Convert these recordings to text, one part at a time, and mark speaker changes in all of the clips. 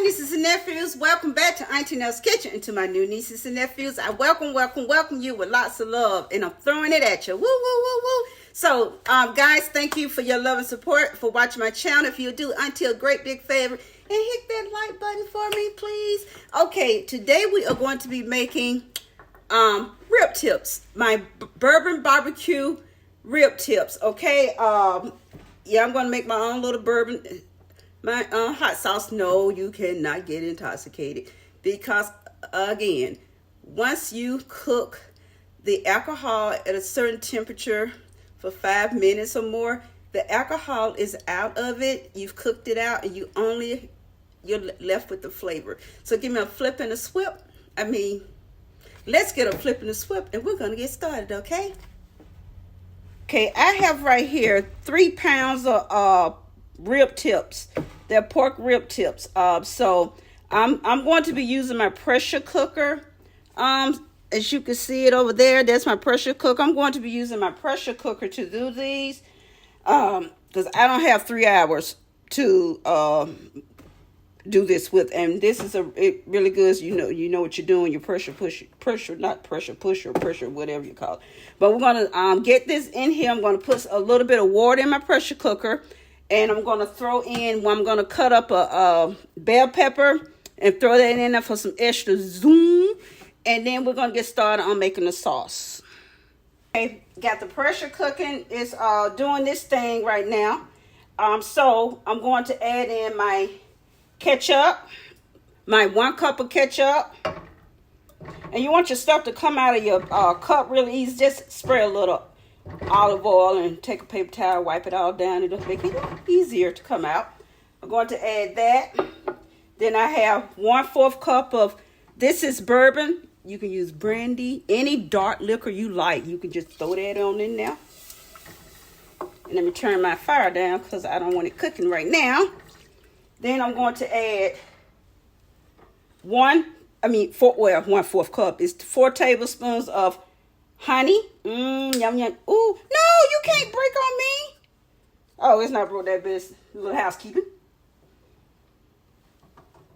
Speaker 1: nieces and nephews, welcome back to Auntie Nell's Kitchen. And to my new nieces and nephews, I welcome you with lots of love. And I'm throwing it at you. Woo, woo, woo, woo. So, guys, thank you for your love and support, for watching my channel. If you'll do Auntie a great big favor and hit that like button for me, please. Okay, today we are going to be making rib tips. My Bourbon Barbecue rib tips, okay? Yeah, I'm going to make my own little bourbon. My hot sauce. No, you cannot get intoxicated because, again, once you cook the alcohol at a certain temperature for 5 minutes or more, the alcohol is out of it. You've cooked it out, and you're left with the flavor. So give me a flip and a swip. Let's get a flip and a swip, and we're going to get started, okay? Okay, I have right here 3 pounds of rib tips. They're pork rib tips. So I'm going to be using my pressure cooker. As you can see it over there, that's my pressure cooker. I'm going to be using my pressure cooker to do these. Because I don't have 3 hours to do this with, and this is it really good. You know what you're doing. Your pressure pusher, whatever you call it. But we're gonna get this in here. I'm gonna put a little bit of water in my pressure cooker, and I'm gonna throw in. I'm gonna cut up a bell pepper and throw that in there for some extra zoom, and then we're gonna get started on making the sauce. Okay, got the pressure cooking. It's doing this thing right now. So I'm going to add in my ketchup, my 1 cup of ketchup, and you want your stuff to come out of your cup really easy. Just spray a little olive oil and take a paper towel, wipe it all down. It'll make it easier to come out. I'm going to add that. Then I have 1/4 cup of, this is bourbon. You can use brandy, any dark liquor you like. You can just throw that on in there. And let me turn my fire down because I don't want it cooking right now. Then I'm going to add 1/4 cup is 4 tablespoons of honey. Yum, yum. Ooh, no, you can't break on me. Oh, it's not broke that business. A little housekeeping.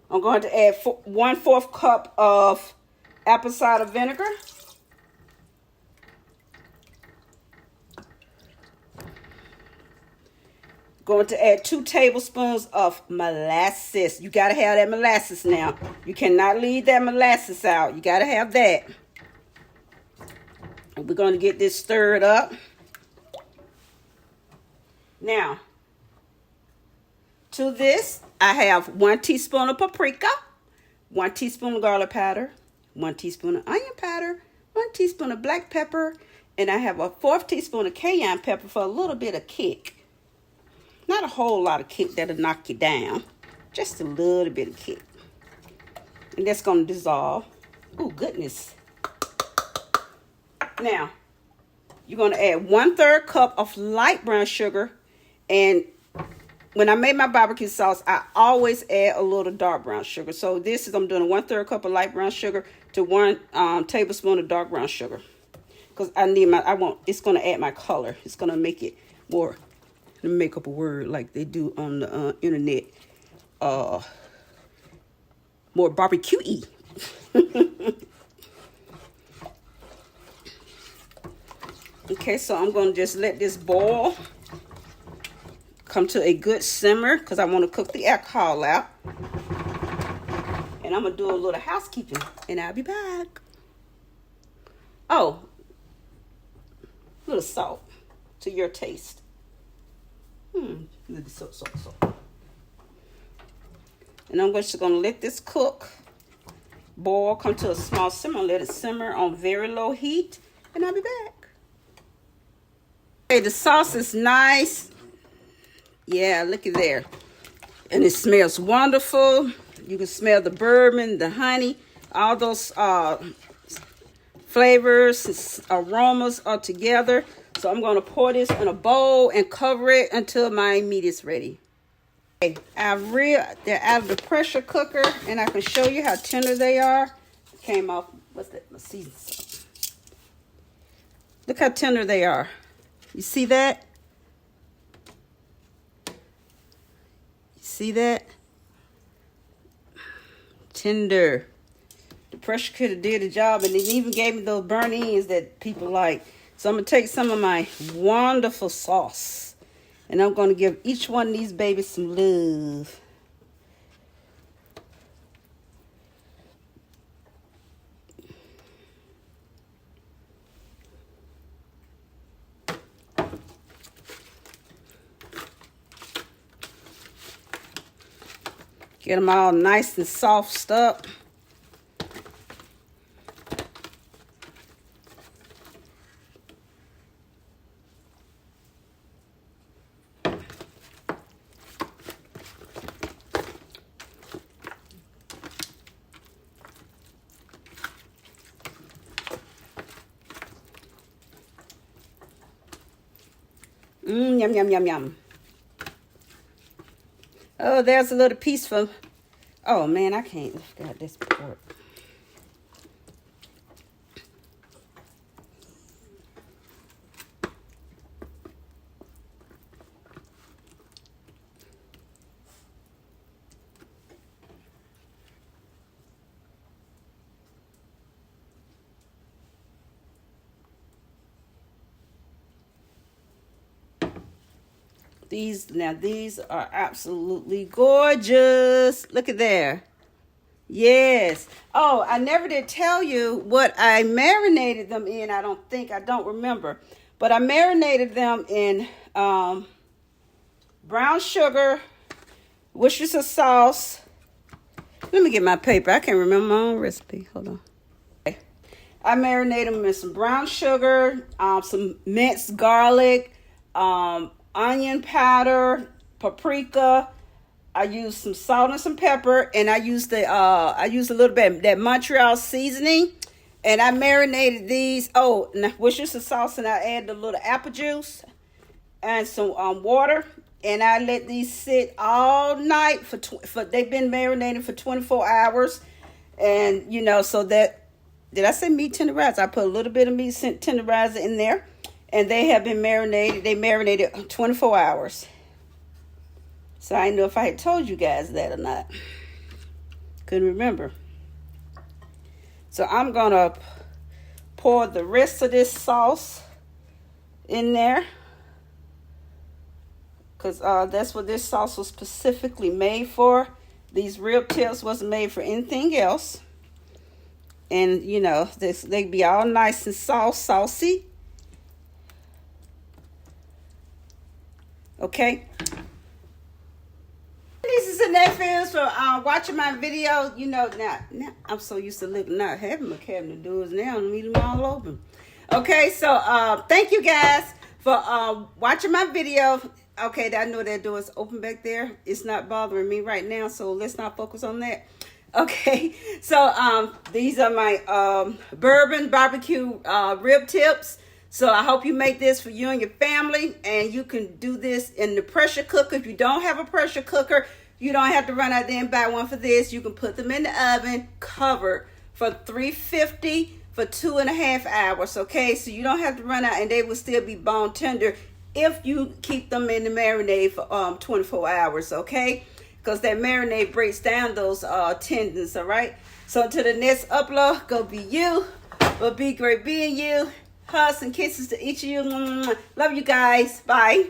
Speaker 1: I'm going to add 1/4 cup of apple cider vinegar. Going to add 2 tablespoons of molasses. You got to have that molasses now. You cannot leave that molasses out. You got to have that. And we're going to get this stirred up. Now, to this, I have 1 teaspoon of paprika, 1 teaspoon of garlic powder, 1 teaspoon of onion powder, 1 teaspoon of black pepper, and I have a 1/4 teaspoon of cayenne pepper for a little bit of kick. Not a whole lot of kick that'll knock you down. Just a little bit of kick. And that's going to dissolve. Oh, goodness. Now, you're going to add 1/3 cup of light brown sugar. And when I make my barbecue sauce, I always add a little dark brown sugar. So this is, I'm doing a 1/3 cup of light brown sugar to 1 tablespoon of dark brown sugar. Because it's going to add my color. It's going to make it more, let me make up a word like they do on the internet. More barbecue-y. Okay, so I'm going to just let this boil. Come to a good simmer because I want to cook the alcohol out. And I'm going to do a little housekeeping. And I'll be back. Oh. A little salt to your taste. Little salt. And I'm just going to let this cook, boil, come to a small simmer. Let it simmer on very low heat, and I'll be back. Okay, the sauce is nice. Yeah, look at there. And it smells wonderful. You can smell the bourbon, the honey, all those flavors, aromas are together. So I'm going to pour this in a bowl and cover it until my meat is ready. Okay, they're out of the pressure cooker, and I can show you how tender they are. Came off, what's that? My season salt. Look how tender they are. You see that? See that? tender. The pressure cooker did the job, and it even gave me those burnt ends that people like. So I'm going to take some of my wonderful sauce, and I'm going to give each one of these babies some love. Get them all nice and soft up. Yum, yum, yum, yum. Oh, there's a little piece from... Oh, man, I can't. I forgot this pork. These are absolutely gorgeous. Look at there. Yes. Oh, I never did tell you what I marinated them in. I don't remember. But I marinated them in brown sugar, Worcestershire sauce. Let me get my paper. I can't remember my own recipe. Hold on. Okay. I marinated them in some brown sugar, some minced garlic, onion powder, paprika. I used some salt and some pepper, and I used a little bit of that Montreal seasoning, and I marinated these. Oh, and Worcestershire sauce, and I added a little apple juice and some water, and I let these sit all night for they've been marinated for 24 hours, and so that did I say meat tenderizer? I put a little bit of meat tenderizer in there. And they have been marinated. They marinated 24 hours. So I didn't know if I had told you guys that or not. Couldn't remember. So I'm going to pour the rest of this sauce in there. Because that's what this sauce was specifically made for. These rib tips wasn't made for anything else. And, they be all nice and saucy. Okay. Nieces and nephews for watching my video. Now I'm so used to not having my cabinet doors now and leave them all open. Okay, so thank you guys for watching my video. Okay, I know that door is open back there. It's not bothering me right now, so let's not focus on that. Okay, so these are my Bourbon Barbecue rib tips. So I hope you make this for you and your family, and you can do this in the pressure cooker. If you don't have a pressure cooker, you don't have to run out there and buy one for this. You can put them in the oven, covered for 350 for 2.5 hours, okay? So you don't have to run out, and they will still be bone tender if you keep them in the marinade for 24 hours, okay? Because that marinade breaks down those tendons, all right? So until the next upload, go be you, but be great being you. Hugs and kisses to each of you. Love you guys. Bye.